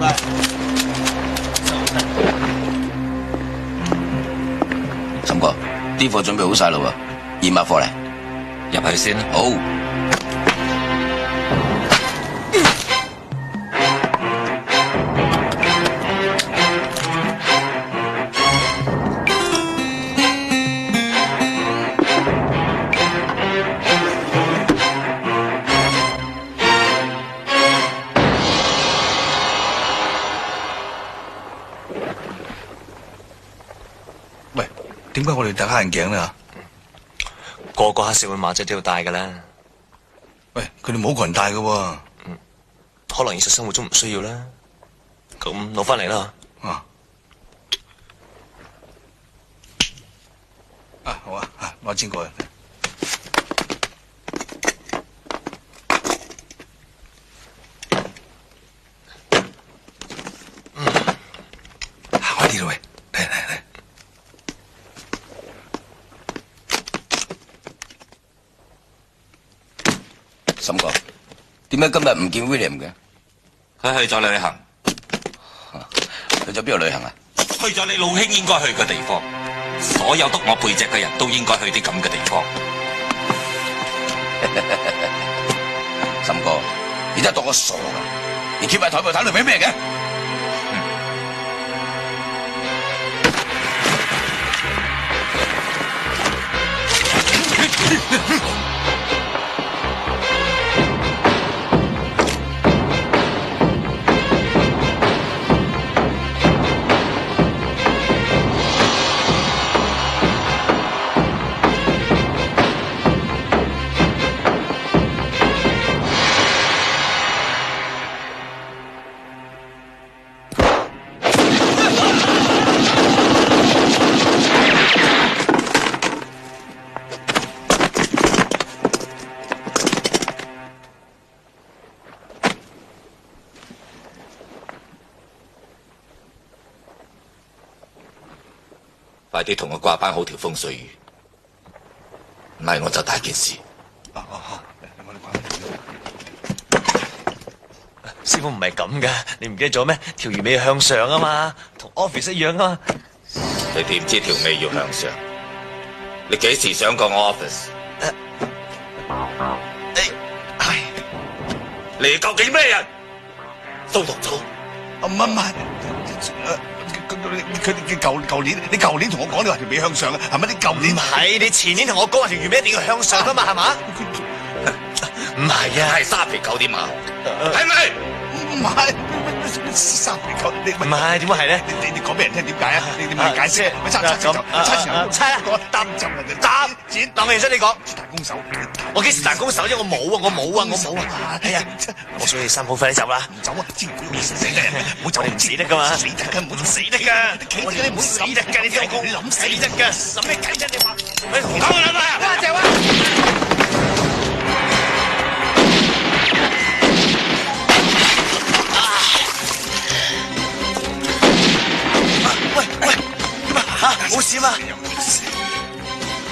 拜。岑哥，啲貨準備好晒啦喎，驗埋貨嚟，入去先。好。喂，點解我哋戴黑眼鏡咧？個個黑社會馬仔都要戴噶啦。喂，佢哋冇個人戴噶喎。可能現實生活中唔需要啦。咁攞翻嚟啦。好啊，攞錢過去。行開啲啦，喂，嚟。岑哥，點解今日唔見 William 嘅？佢去咗旅行。去咗邊度旅行啊？去咗你老兄應該去嘅地方。所有督我背脊嘅人都應該去啲咁嘅地方。岑哥，你真係當我傻噶？你貼喺台面睇嚟俾咩嘅？快啲同我掛班好條風水魚，唔係我就大件事。師傅唔係咁噶，你唔記得咗咩？條魚尾要向上啊嘛，同 office 一樣啊嘛。你點知條尾要向上？你幾時上過我 office？你究竟咩人？蘇同組？唔係。佢哋舊年，你舊年同我講你話條尾向上啊，係咪？你舊年唔係，你前年同我講話條魚尾一定要向上噶嘛，係嘛？唔係啊，係沙皮狗啲馬，係咪？唔係沙皮狗，你唔係點解係咧？你講俾人聽點解啊？你咪解釋，咪猜答剪，當我認真你講。大攻手，我幾時大攻手啫？我冇啊！係啊，我所以三好快啲走啦！唔走啊！千祈唔好死嘅人，唔好走，唔死得噶嘛！死得噶，唔死得噶！我哋你唔好死得噶，你聽我講，你諗死得噶，諗咩計啫？你話，你同我諗啊！謝